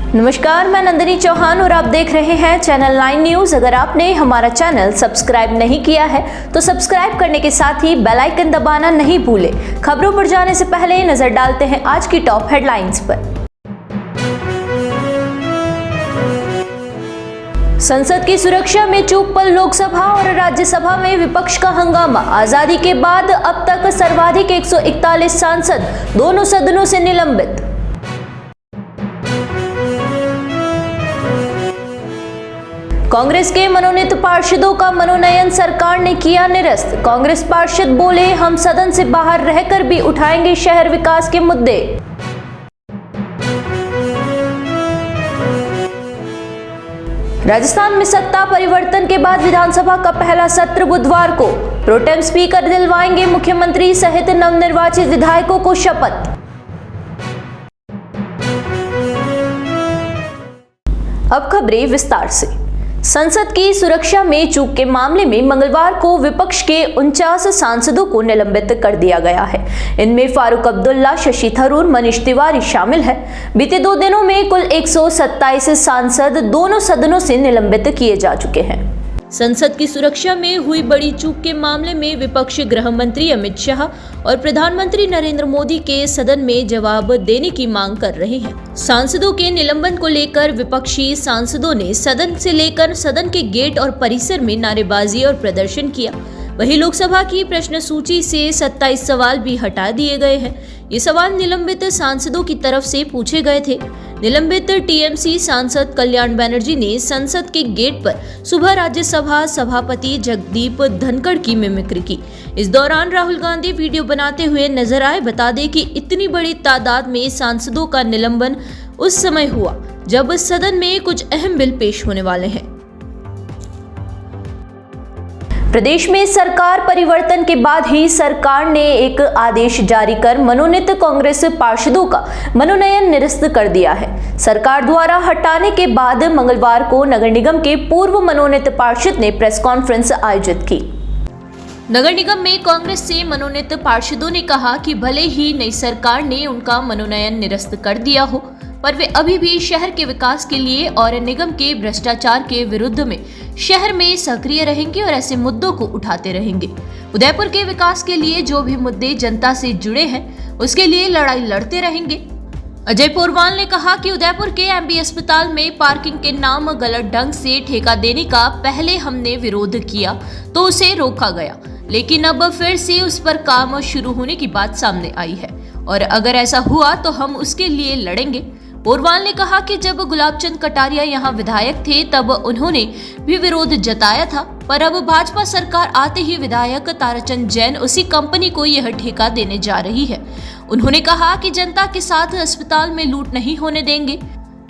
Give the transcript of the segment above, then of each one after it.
नमस्कार, मैं नंदिनी चौहान और आप देख रहे हैं चैनल 9 न्यूज। अगर आपने हमारा चैनल सब्सक्राइब नहीं किया है तो सब्सक्राइब करने के साथ ही बेल आइकन दबाना नहीं भूलें। खबरों पर जाने से पहले नजर डालते हैं आज की टॉप हेडलाइंस पर। संसद की सुरक्षा में चूक पर लोकसभा और राज्यसभा में विपक्ष का हंगामा। आजादी के बाद अब तक सर्वाधिक 141 सांसद दोनों सदनों से निलंबित। कांग्रेस के मनोनीत पार्षदों का मनोनयन सरकार ने किया निरस्त। कांग्रेस पार्षद बोले, हम सदन से बाहर रहकर भी उठाएंगे शहर विकास के मुद्दे। राजस्थान में सत्ता परिवर्तन के बाद विधानसभा का पहला सत्र बुधवार को। प्रोटेम स्पीकर दिलवाएंगे मुख्यमंत्री सहित नवनिर्वाचित विधायकों को शपथ। अब खबरें विस्तार से। संसद की सुरक्षा में चूक के मामले में मंगलवार को विपक्ष के 49 सांसदों को निलंबित कर दिया गया है। इनमें फारूक अब्दुल्ला, शशि थरूर, मनीष तिवारी शामिल है। बीते 2 दिनों में कुल 127 सांसद दोनों सदनों से निलंबित किए जा चुके हैं। संसद की सुरक्षा में हुई बड़ी चूक के मामले में विपक्ष गृह मंत्री अमित शाह और प्रधानमंत्री नरेंद्र मोदी के सदन में जवाब देने की मांग कर रहे हैं। सांसदों के निलंबन को लेकर विपक्षी सांसदों ने सदन से लेकर सदन के गेट और परिसर में नारेबाजी और प्रदर्शन किया। वहीं लोकसभा की प्रश्न सूची से 27 सवाल भी हटा दिए गए हैं। ये सवाल निलंबित सांसदों की तरफ से पूछे गए थे। निलंबित टीएमसी सांसद कल्याण बनर्जी ने संसद के गेट पर सुबह राज्यसभा सभापति जगदीप धनखड़ की मिमिक्री की। इस दौरान राहुल गांधी वीडियो बनाते हुए नजर आए। बता दें कि इतनी बड़ी तादाद में सांसदों का निलंबन उस समय हुआ जब सदन में कुछ अहम बिल पेश होने वाले हैं। प्रदेश में सरकार परिवर्तन के बाद ही सरकार ने एक आदेश जारी कर मनोनीत कांग्रेस पार्षदों का मनोनयन निरस्त कर दिया है। सरकार द्वारा हटाने के बाद मंगलवार को नगर निगम के पूर्व मनोनीत पार्षद ने प्रेस कॉन्फ्रेंस आयोजित की। नगर निगम में कांग्रेस से मनोनीत पार्षदों ने कहा कि भले ही नई सरकार ने उनका मनोनयन निरस्त कर दिया हो, पर वे अभी भी शहर के विकास के लिए और निगम के भ्रष्टाचार के विरुद्ध में शहर में सक्रिय रहेंगे और ऐसे मुद्दों को उठाते रहेंगे। उदयपुर के विकास के लिए जो भी मुद्दे जनता से जुड़े हैं उसके लिए लड़ाई लड़ते रहेंगे। अजय पोरवाल ने कहा कि उदयपुर के एमबी अस्पताल में पार्किंग के नाम गलत ढंग से ठेका देने का पहले हमने विरोध किया तो उसे रोका गया, लेकिन अब फिर से उस पर काम शुरू होने की बात सामने आई है और अगर ऐसा हुआ तो हम उसके लिए लड़ेंगे। पोरवाल ने कहा कि जब गुलाबचंद कटारिया यहाँ विधायक थे तब उन्होंने भी विरोध जताया था, पर अब भाजपा सरकार आते ही विधायक ताराचंद जैन उसी कंपनी को यह ठेका देने जा रही है। उन्होंने कहा कि जनता के साथ अस्पताल में लूट नहीं होने देंगे।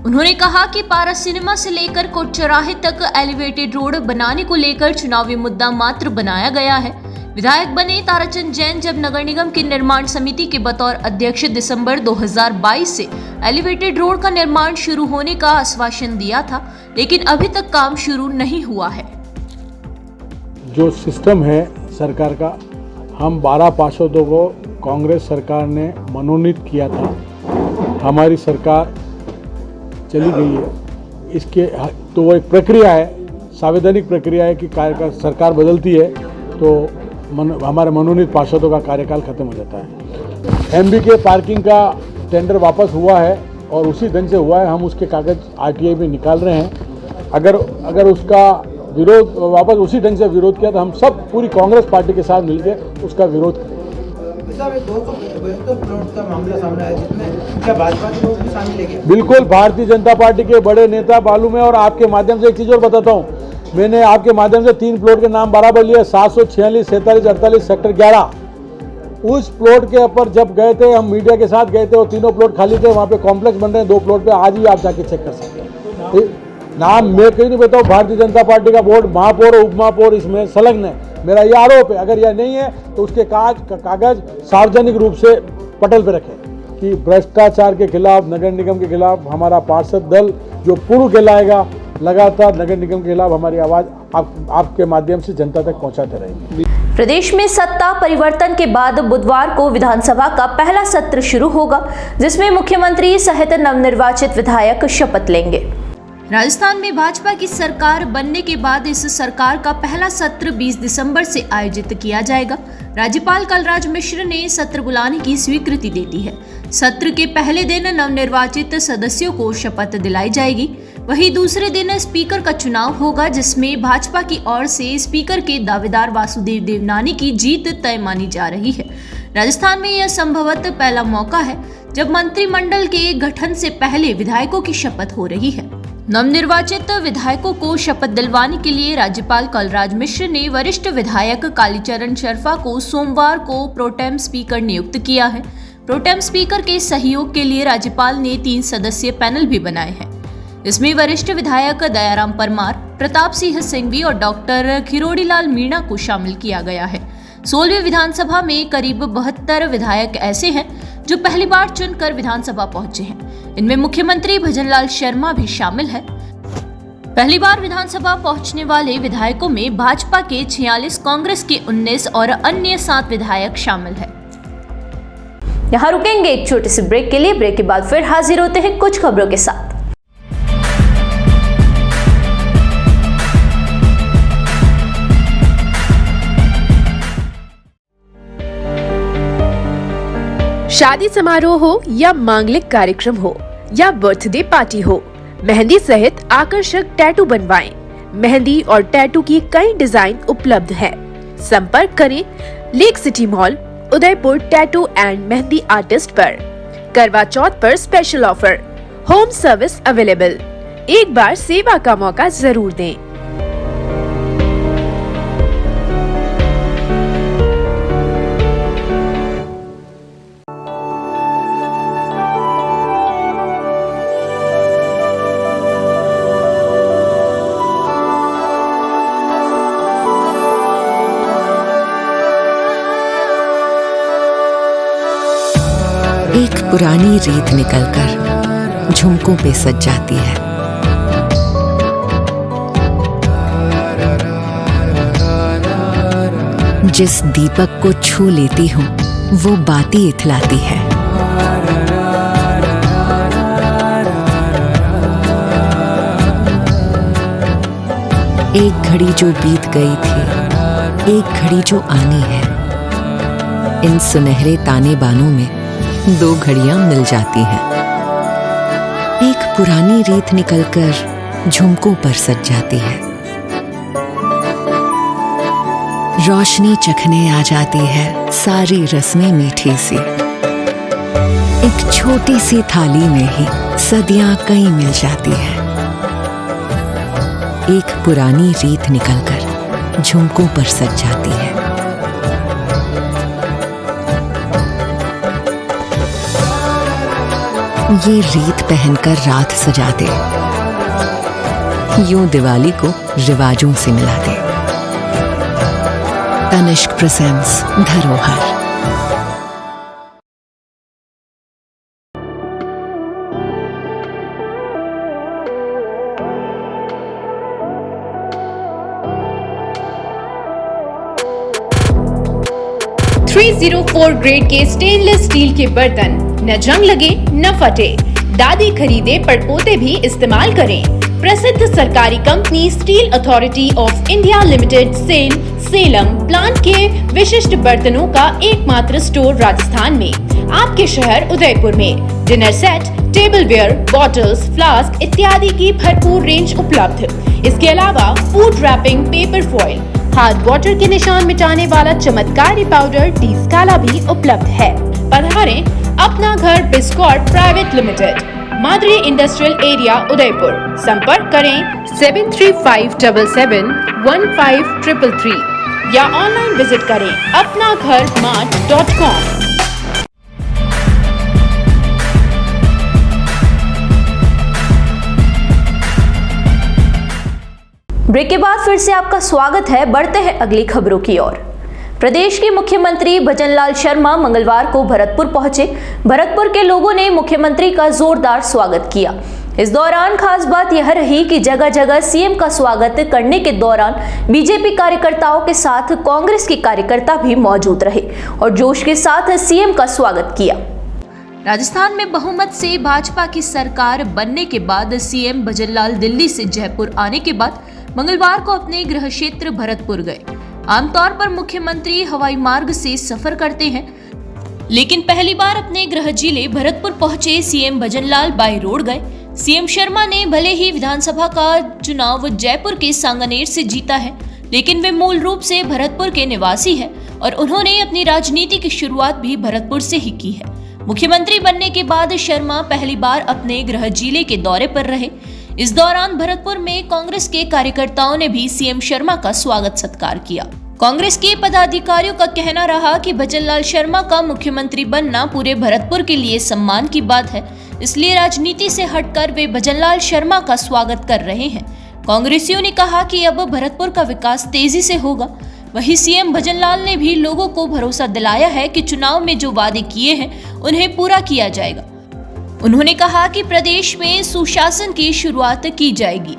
उन्होंने कहा कि पारस सिनेमा से लेकर कोट चौराहे तक एलिवेटेड रोड बनाने को लेकर चुनावी मुद्दा मात्र बनाया गया है। विधायक बने ताराचंद जैन जब नगर निगम की निर्माण समिति के बतौर अध्यक्ष दिसंबर 2022 से एलिवेटेड रोड का निर्माण शुरू होने का आश्वासन दिया था, लेकिन अभी तक काम शुरू नहीं हुआ है। जो सिस्टम है सरकार का, हम 12 पार्षदों को कांग्रेस सरकार ने मनोनीत किया था। हमारी सरकार चली गई है, इसके तो वो एक प्रक्रिया है, संवैधानिक प्रक्रिया है कि सरकार बदलती है तो हमारे मनोनीत पार्षदों का कार्यकाल खत्म हो जाता है। एमबी के पार्किंग का टेंडर वापस हुआ है और उसी ढंग से हुआ है। हम उसके कागज आरटीआई में निकाल रहे हैं। अगर उसका विरोध वापस उसी ढंग से विरोध किया तो हम सब पूरी कांग्रेस पार्टी के साथ मिलकर उसका विरोध करेंगे। बिल्कुल, भारतीय जनता पार्टी के बड़े नेता मालूम है। और आपके माध्यम से एक चीज़ और बताता हूँ, मैंने आपके माध्यम से 3 प्लॉट के नाम बराबर लिए, 746, 47, 48, सेक्टर 11। उस प्लॉट के ऊपर जब गए थे, हम मीडिया के साथ गए थे, वो तीनों प्लॉट खाली थे। वहाँ पे कॉम्प्लेक्स बन रहे हैं 2 प्लॉट पे, आज ही आप जाके चेक कर सकते हैं। नाम मैं कहीं नहीं बताऊँ, भारतीय जनता पार्टी का बोर्ड, महापौर और उप महापौर इसमें संलग्न है। मेरा ये आरोप है, अगर यह नहीं है तो उसके कागज सार्वजनिक रूप से पटल पे रखें कि भ्रष्टाचार के खिलाफ, नगर निगम के खिलाफ हमारा पार्षद दल जो पूर्व कहलाएगा लगातार नगर निगम के खिलाफ हमारी आवाज़ आपके माध्यम से जनता तक पहुंचाते रहेंगे। प्रदेश में सत्ता परिवर्तन के बाद बुधवार को विधानसभा का पहला सत्र शुरू होगा, जिसमें मुख्यमंत्री सहित नवनिर्वाचित विधायक शपथ लेंगे। राजस्थान में भाजपा की सरकार बनने के बाद इस सरकार का पहला सत्र 20 दिसंबर से आयोजित किया जाएगा। राज्यपाल कलराज मिश्र ने सत्र बुलाने की स्वीकृति दे दी है। सत्र के पहले दिन नवनिर्वाचित सदस्यों को शपथ दिलाई जाएगी। वहीं दूसरे दिन स्पीकर का चुनाव होगा, जिसमें भाजपा की ओर से स्पीकर के दावेदार वासुदेव देवनानी की जीत तय मानी जा रही है। राजस्थान में यह संभवतः पहला मौका है जब मंत्रिमंडल के गठन से पहले विधायकों की शपथ हो रही है। नवनिर्वाचित विधायकों को शपथ दिलवाने के लिए राज्यपाल कलराज मिश्र ने वरिष्ठ विधायक कालीचरण शर्मा को सोमवार को प्रोटेम स्पीकर नियुक्त किया है। प्रोटेम स्पीकर के सहयोग के लिए राज्यपाल ने 3 सदस्यीय पैनल भी बनाए हैं। इसमें वरिष्ठ विधायक दयाराम परमार, प्रताप सिंह सिंघवी और डॉक्टर खिरोड़ीलाल मीणा को शामिल किया गया है। 16वीं विधानसभा में करीब 72 विधायक ऐसे हैं जो पहली बार चुनकर विधानसभा पहुंचे हैं। इनमें मुख्यमंत्री भजनलाल शर्मा भी शामिल है। पहली बार विधानसभा पहुंचने वाले विधायकों में भाजपा के 46, कांग्रेस के 19 और अन्य 7 विधायक शामिल है। यहाँ रुकेंगे एक छोटे से ब्रेक के लिए। ब्रेक के बाद फिर हाजिर होते हैं कुछ खबरों के साथ। शादी समारोह हो या मांगलिक कार्यक्रम हो या बर्थडे पार्टी हो, मेहंदी सहित आकर्षक टैटू बनवाएं। मेहंदी और टैटू की कई डिजाइन उपलब्ध है। संपर्क करें lake city mall, Udaipur tattoo and mehndi artist पर। करवा चौथ पर special offer, home service available. एक बार सेवा का मौका जरूर दें। एक पुरानी रीत निकलकर झुमकों पे सज जाती है। जिस दीपक को छू लेती हूँ वो बाती इथलाती है। एक घड़ी जो बीत गई थी, एक घड़ी जो आनी है। इन सुनहरे ताने बानों में 2 घड़ियां मिल जाती हैं। एक पुरानी रीत निकलकर झुमकों पर सज जाती है। रोशनी चखने आ जाती है सारी रस्में मीठी सी। एक छोटी सी थाली में ही सदियां कई मिल जाती है। एक पुरानी रीत निकलकर झुमकों पर सज जाती है। ये रीत पहनकर रात सजा दे, यूं दिवाली को रिवाजों से मिला दे। तनिष्क प्रेजेंट्स धरोहर। .304 ग्रेड के स्टेनलेस स्टील के बर्तन, न जंग लगे न फटे। दादी खरीदे पड़पोते भी इस्तेमाल करें। प्रसिद्ध सरकारी company steel authority of India limited Salem plant के विशिष्ट बर्तनों का एकमात्र स्टोर राजस्थान में, आपके शहर उदयपुर में। Dinner set, tableware, bottles, flask इत्यादि की भरपूर रेंज उपलब्ध। इसके अलावा food wrapping, paper foil, hard water के निशान मिटाने वाला चमत्कारी पाउडर टी स्काला भी उपलब्ध है। पधारें अपना घर Biscot Private Limited, Madri industrial area Udaipur. संपर्क करें 7357715333 या ऑनलाइन विजिट करें apnagharmart.com। ब्रेक के बाद फिर से आपका स्वागत है। बढ़ते हैं अगली खबरों की ओर। प्रदेश के मुख्यमंत्री भजनलाल शर्मा मंगलवार को भरतपुर पहुंचे। भरतपुर के लोगों ने मुख्यमंत्री का जोरदार स्वागत किया। इस दौरान खास बात यह रही कि जगह जगह सीएम का स्वागत करने के दौरान बीजेपी कार्यकर्ताओं के साथ कांग्रेस के कार्यकर्ता भी मौजूद रहे और जोश के साथ सीएम का स्वागत किया। राजस्थान में बहुमत से भाजपा की सरकार बनने के बाद सीएम भजनलाल दिल्ली से जयपुर आने के बाद मंगलवार को अपने गृह क्षेत्र भरतपुर गए। आमतौर पर मुख्यमंत्री हवाई मार्ग से सफर करते हैं, लेकिन पहली बार अपने गृह जिले भरतपुर पहुंचे सीएम भजनलाल बाय रोड गए। सीएम शर्मा ने भले ही विधानसभा का चुनाव जयपुर के सांगानेर से जीता है, लेकिन वे मूल रूप से भरतपुर के निवासी हैं और उन्होंने अपनी राजनीति की शुरुआत भी भरतपुर से ही की है। मुख्यमंत्री बनने के बाद शर्मा पहली बार अपने गृह जिले के दौरे पर रहे। इस दौरान भरतपुर में कांग्रेस के कार्यकर्ताओं ने भी सीएम शर्मा का स्वागत सत्कार किया। कांग्रेस के पदाधिकारियों का कहना रहा कि भजनलाल शर्मा का मुख्यमंत्री बनना पूरे भरतपुर के लिए सम्मान की बात है, इसलिए राजनीति से हटकर वे भजनलाल शर्मा का स्वागत कर रहे हैं। कांग्रेसियों ने कहा कि अब भरतपुर का विकास तेजी से होगा। वहीं सीएम भजनलाल ने भी लोगों को भरोसा दिलाया है कि चुनाव में जो वादे किए हैं उन्हें पूरा किया जाएगा। उन्होंने कहा कि प्रदेश में सुशासन की शुरुआत की जाएगी।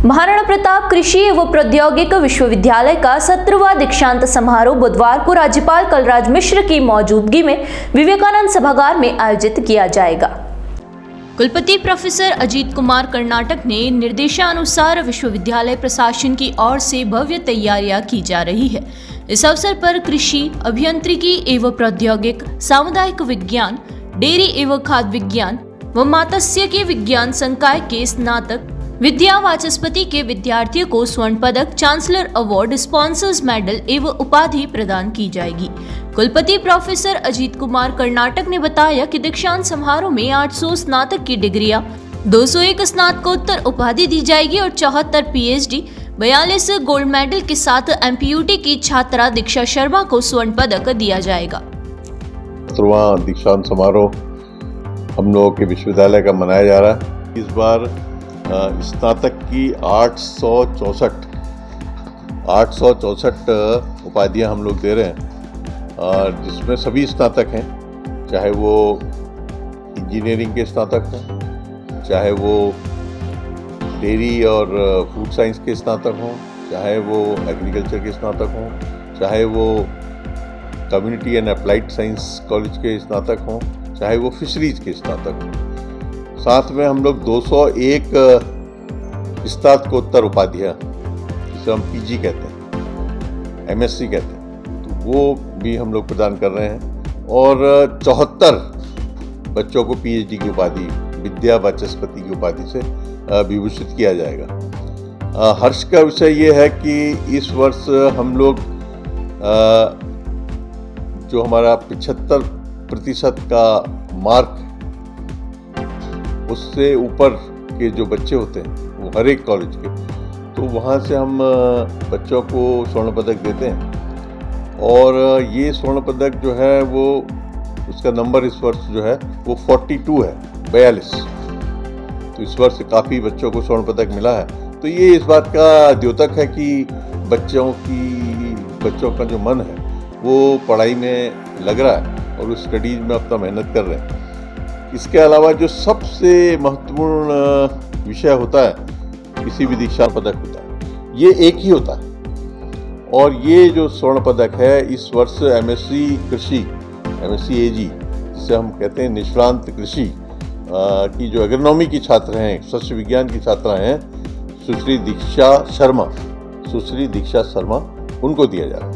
महाराणा प्रताप कृषि एवं प्रौद्योगिक विश्वविद्यालय का 17वां दीक्षांत समारोह बुधवार को राज्यपाल कलराज मिश्र की मौजूदगी में विवेकानंद सभागार में आयोजित किया जाएगा। कुलपति प्रोफेसर अजीत कुमार कर्नाटक ने निर्देशानुसार विश्वविद्यालय प्रशासन की ओर से भव्य तैयारियां की जा रही है। इस अवसर पर कृषि, अभियांत्रिकी एवं प्रौद्योगिक, सामुदायिक विज्ञान, डेयरी एवं खाद्य विज्ञान व मात्स्य के विज्ञान संकाय के स्नातक विद्या वाचस्पति के विद्यार्थियों को स्वर्ण पदक, चांसलर अवार्ड, स्पॉन्सर्स मेडल एवं उपाधि प्रदान की जाएगी। कुलपति प्रोफेसर अजीत कुमार कर्नाटक ने बताया कि दीक्षांत समारोह में 800 स्नातक की डिग्रियां, 201 स्नातकोत्तर उपाधि दी जाएगी और 74 पीएचडी, 42 गोल्ड मेडल के साथ एमपीयूटी की छात्रा दीक्षा शर्मा को स्वर्ण पदक दिया जाएगा। 17वां दीक्षांत समारोह हम लोगों के विश्वविद्यालय का मनाया जा रहा है। इस बार स्नातक की 864 उपाधियां हम लोग दे रहे हैं, जिसमें सभी स्नातक हैं, चाहे वो इंजीनियरिंग के स्नातक हों, चाहे वो डेयरी और फूड साइंस के स्नातक हों, चाहे वो एग्रीकल्चर के स्नातक हों, चाहे वो community and applied science college के स्नातक हों, चाहे वो फिशरीज के स्नातक हों। साथ में हम लोग 201 स्नातकोत्तर उपाधियाँ, जिसे हम पीजी कहते हैं, एमएससी कहते हैं, तो वो भी हम लोग प्रदान कर रहे हैं और 74 बच्चों को पीएचडी की उपाधि, विद्या वाचस्पति की उपाधि से विभूषित किया जाएगा। हर्ष का विषय ये है कि इस वर्ष हम लोग जो हमारा 75% का मार्क, उससे ऊपर के जो बच्चे होते हैं वो हर एक कॉलेज के, तो वहाँ से हम बच्चों को स्वर्ण पदक देते हैं और ये स्वर्ण पदक जो है वो उसका नंबर इस वर्ष जो है वो 42 है, 42। तो इस वर्ष काफ़ी बच्चों को स्वर्ण पदक मिला है। तो ये इस बात का द्योतक है कि बच्चों का जो मन है वो पढ़ाई में लग रहा है और उस स्टडीज में अपना मेहनत कर रहे हैं। इसके अलावा जो सबसे महत्वपूर्ण विषय होता है, किसी भी दीक्षांत पदक होता है, ये एक ही होता है और ये जो स्वर्ण पदक है इस वर्ष एमएससी कृषि, एमएससी एजी, जिसे हम कहते हैं निष्णात कृषि की जो एग्रोनॉमी की छात्र हैं, शस्य विज्ञान की छात्रा हैं, सुश्री दीक्षा शर्मा, उनको दिया जा रहा है।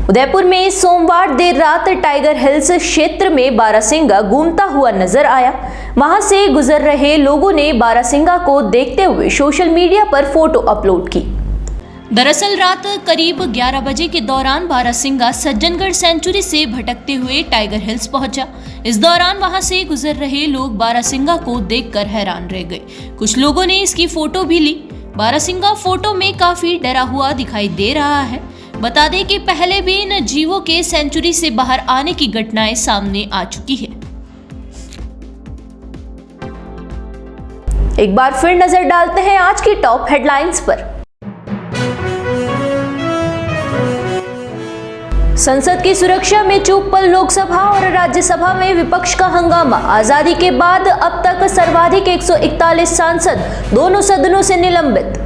उदयपुर में सोमवार देर रात टाइगर हिल्स क्षेत्र में बारहसिंगा घूमता हुआ नजर आया। वहां से गुजर रहे लोगों ने बारहसिंगा को देखते हुए सोशल मीडिया पर फोटो अपलोड की। दरअसल रात करीब 11 बजे के दौरान बारहसिंगा सज्जनगढ़ सेंचुरी से भटकते हुए टाइगर हिल्स पहुंचा। इस दौरान वहां से गुजर रहे लोग बारहसिंगा को देखकर हैरान रह गए। कुछ लोगों ने इसकी फोटो भी ली। बारहसिंगा फोटो में काफी डरा हुआ दिखाई दे रहा है। बता दें कि पहले भी इन जीवों के सेंचुरी से बाहर आने की घटनाएं सामने आ चुकी है। एक बार फिर नजर डालते हैं आज की टॉप हेडलाइंस पर। संसद की सुरक्षा में चूक पर लोकसभा और राज्यसभा में विपक्ष का हंगामा। आजादी के बाद अब तक सर्वाधिक 141 सांसद दोनों सदनों से निलंबित।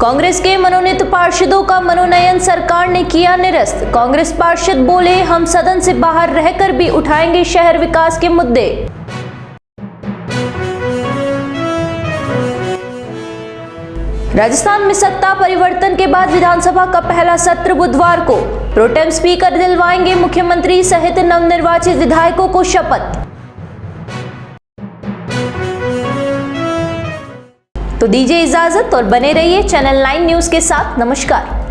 कांग्रेस के मनोनीत पार्षदों का मनोनयन सरकार ने किया निरस्त। कांग्रेस पार्षद बोले, हम सदन से बाहर रहकर भी उठाएंगे शहर विकास के मुद्दे। राजस्थान में सत्ता परिवर्तन के बाद विधानसभा का पहला सत्र बुधवार को। प्रोटेम स्पीकर दिलवाएंगे मुख्यमंत्री सहित नवनिर्वाचित विधायकों को शपथ। तो दीजिए इजाजत और बने रहिए चैनल 9 न्यूज के साथ। नमस्कार।